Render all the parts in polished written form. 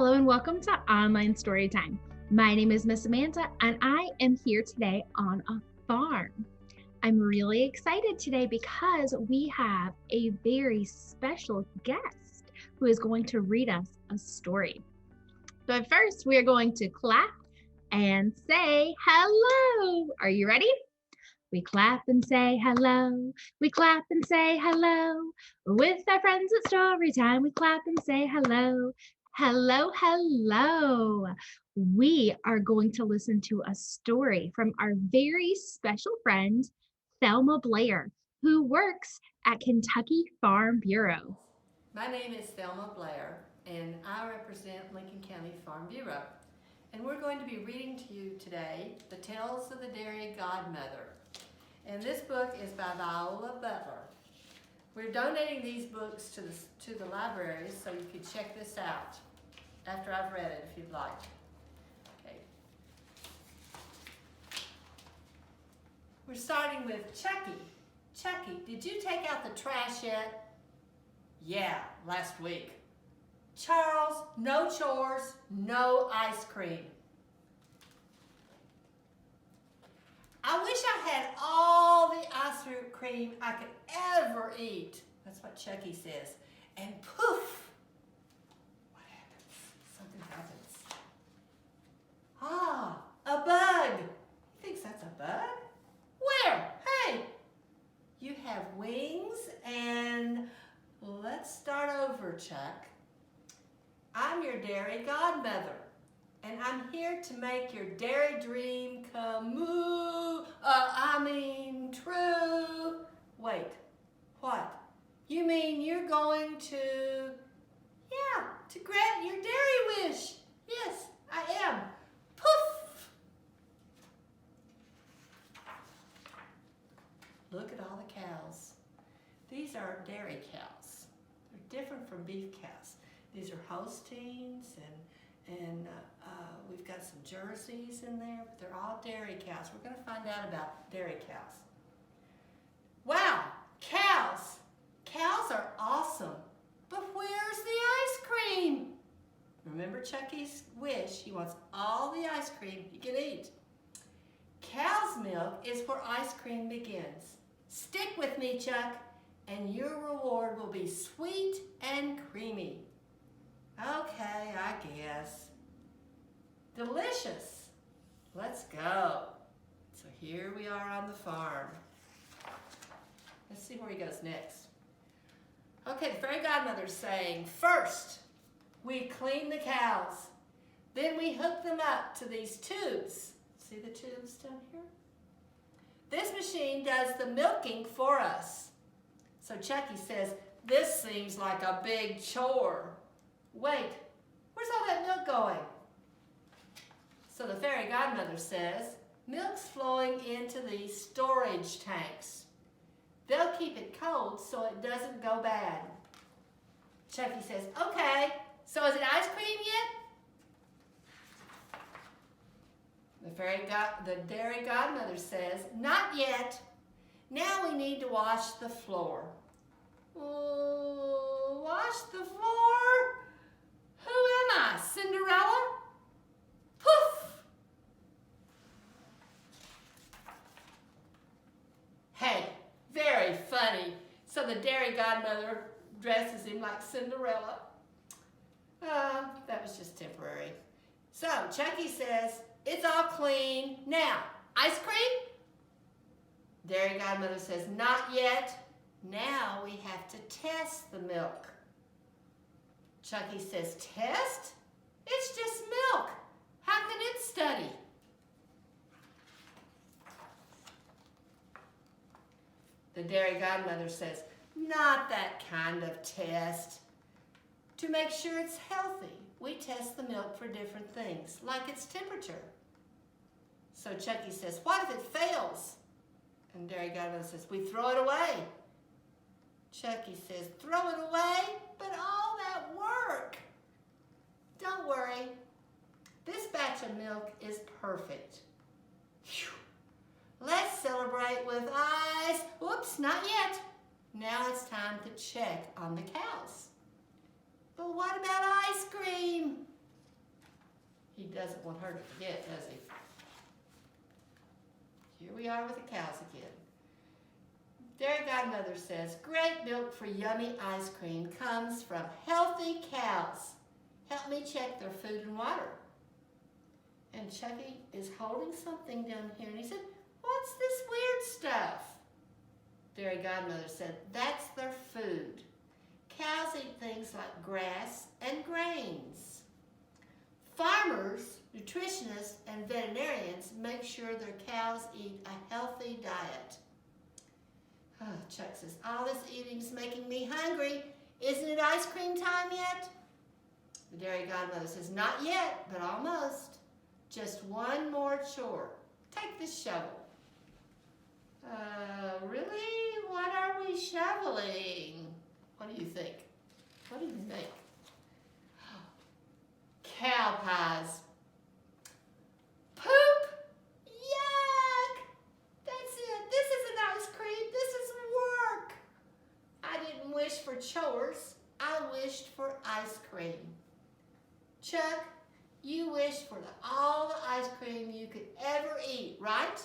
Hello and welcome to Online Storytime. My name is Miss Amanda and I am here today on a farm. I'm really excited today because we have a very special guest who is going to read us a story. But first, we are going to clap and say hello. Are you ready? We clap and say hello. We clap and say hello. With our friends at Storytime, we clap and say hello. Hello, hello. We are going to listen to a story from our very special friend, Thelma Blair, who works at Kentucky Farm Bureau. My name is Thelma Blair, and I represent Lincoln County Farm Bureau. And we're going to be reading to you today The Tales of the Dairy Godmother. And this book is by Viola Butler. We're donating these books to the libraries, so you can check this out after I've read it if you'd like. Okay. We're starting with Chucky. Chucky, did you take out the trash yet? Yeah, last week. Charles, no chores, no ice cream. I wish I had all the ice cream I could ever eat. That's what Chucky says. And poof! What happens? Something happens. Ah, a bug. He thinks that's a bug? Where? Hey! You have wings and let's start over, Chuck. I'm your dairy godmother, and I'm here to make your dairy dream come true. Wait, what? You mean you're going to grant your dairy wish? Yes, I am. Poof! Look at all the cows. These are dairy cows. They're different from beef cows. These are Holsteins, and we've got some Jerseys in there, but they're all dairy cows. We're going to find out about dairy cows. Wow, cows! Cows are awesome, but where's the ice cream? Remember Chucky's wish. He wants all the ice cream he can eat. Cow's milk is where ice cream begins. Stick with me, Chuck, and your reward will be sweet and creamy. Okay, I guess. Delicious. Let's go. So here we are on the farm. Let's see where he goes next. Okay, the fairy godmother's saying, first, we clean the cows. Then we hook them up to these tubes. See the tubes down here? This machine does the milking for us. So Chucky says, this seems like a big chore. Wait, where's all that milk going? So the fairy godmother says, milk's flowing into these storage tanks. They'll keep it cold so it doesn't go bad. Chucky says, okay, so is it ice cream yet? The dairy godmother says, not yet. Now we need to wash the floor. Oh, wash the floor? Who am I, Cinderella? Poof! Hey, very funny. So the dairy godmother dresses him like Cinderella. That was just temporary. So Chucky says, it's all clean. Now, ice cream? Dairy godmother says, not yet. Now we have to test the milk. Chucky says, test? It's just milk. How can it study? The dairy godmother says, not that kind of test. To make sure it's healthy, we test the milk for different things, like its temperature. So Chucky says, what if it fails? And dairy godmother says, we throw it away. Chucky says, throw it away? But all that work. Don't worry. This batch of milk is perfect. Phew. Let's celebrate with ice. Whoops, not yet. Now it's time to check on the cows. But what about ice cream? He doesn't want her to forget, does he? Here we are with the cows again. Dairy Godmother says, great milk for yummy ice cream comes from healthy cows. Help me check their food and water. And Chucky is holding something down here, and he said, what's this weird stuff? Dairy Godmother said, that's their food. Cows eat things like grass and grains. Farmers, nutritionists, and veterinarians make sure their cows eat a healthy diet. Oh, Chuck says, all this eating's making me hungry. Isn't it ice cream time yet? The Dairy Godmother says, not yet, but almost. Just one more chore. Take this shovel. Really? What are we shoveling? What do you think? What do you think? Cow pies. Poop! Yuck! That's it. This isn't ice cream. This is work. I didn't wish for chores. I wished for ice cream. Chuck, you wished for all the ice cream you could ever eat, right?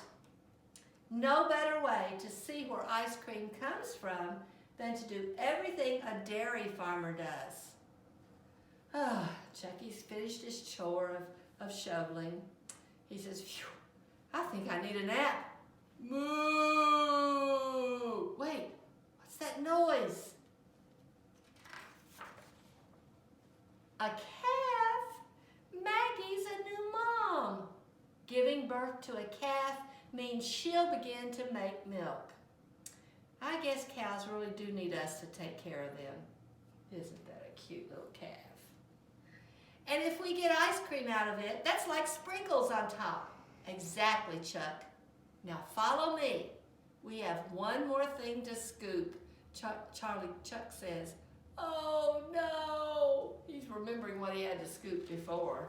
No better way to see where ice cream comes from than to do everything a dairy farmer does. Ah, Chucky's finished his chore of shoveling. He says, phew, I think I need a nap. Moo! Wait, what's that noise? A calf? Maggie's a new mom. Giving birth to a calf means she'll begin to make milk. I guess cows really do need us to take care of them. Isn't that a cute little calf? And if we get ice cream out of it, that's like sprinkles on top. Exactly, Chuck. Now follow me. We have one more thing to scoop. Chuck says, oh no. He's remembering what he had to scoop before.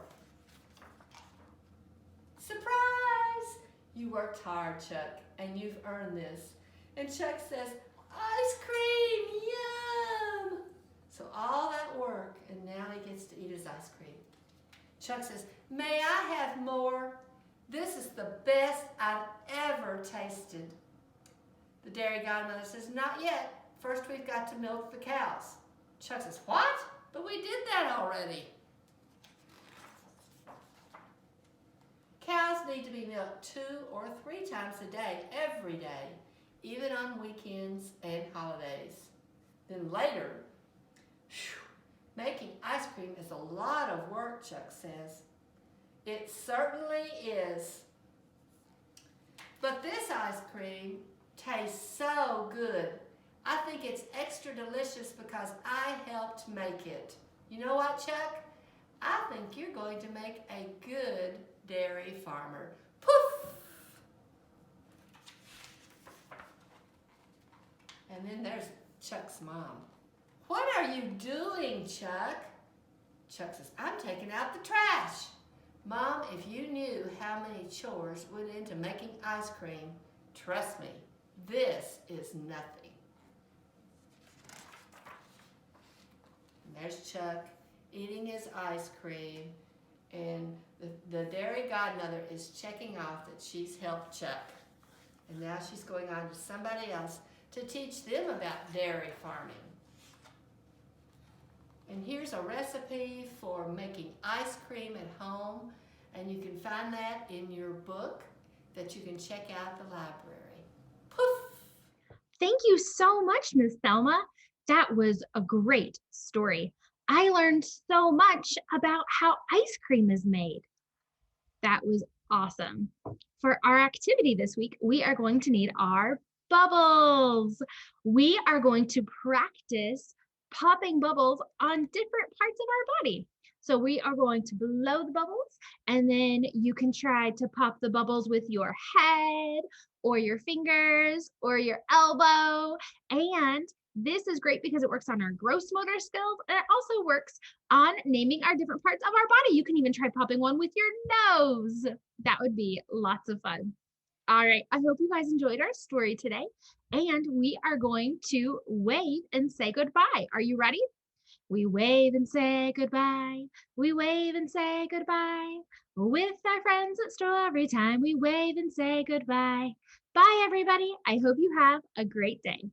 Surprise! You worked hard, Chuck, and you've earned this. And Chuck says, ice cream, yum! So all that work, and now he gets to eat his ice cream. Chuck says, may I have more? This is the best I've ever tasted. The Dairy Godmother says, not yet. First we've got to milk the cows. Chuck says, what? But we did that already. Cows need to be milked 2 or 3 times a day, every day, even on weekends and holidays. Then later, making ice cream is a lot of work, Chuck says. It certainly is. But this ice cream tastes so good. I think it's extra delicious because I helped make it. You know what, Chuck? I think you're going to make a good dairy farmer. Poof! And then there's Chuck's mom. What are you doing, Chuck? Chuck says, I'm taking out the trash. Mom, if you knew how many chores went into making ice cream, trust me, this is nothing. And there's Chuck eating his ice cream, and the Dairy Godmother is checking off that she's helped Chuck. And now she's going on to somebody else to teach them about dairy farming. And here's a recipe for making ice cream at home, and you can find that in your book that you can check out at the library. Poof! Thank you so much, Miss Thelma. That was a great story. I learned so much about how ice cream is made. That was awesome. For our activity this week, we are going to need our bubbles. We are going to practice popping bubbles on different parts of our body. So we are going to blow the bubbles, and then you can try to pop the bubbles with your head or your fingers or your elbow. And this is great because it works on our gross motor skills, and it also works on naming our different parts of our body. You can even try popping one with your nose. That would be lots of fun. All right, I hope you guys enjoyed our story today, and we are going to wave and say goodbye. Are you ready? We wave and say goodbye. We wave and say goodbye. With our friends at Storytime, we wave and say goodbye. Bye, everybody. I hope you have a great day.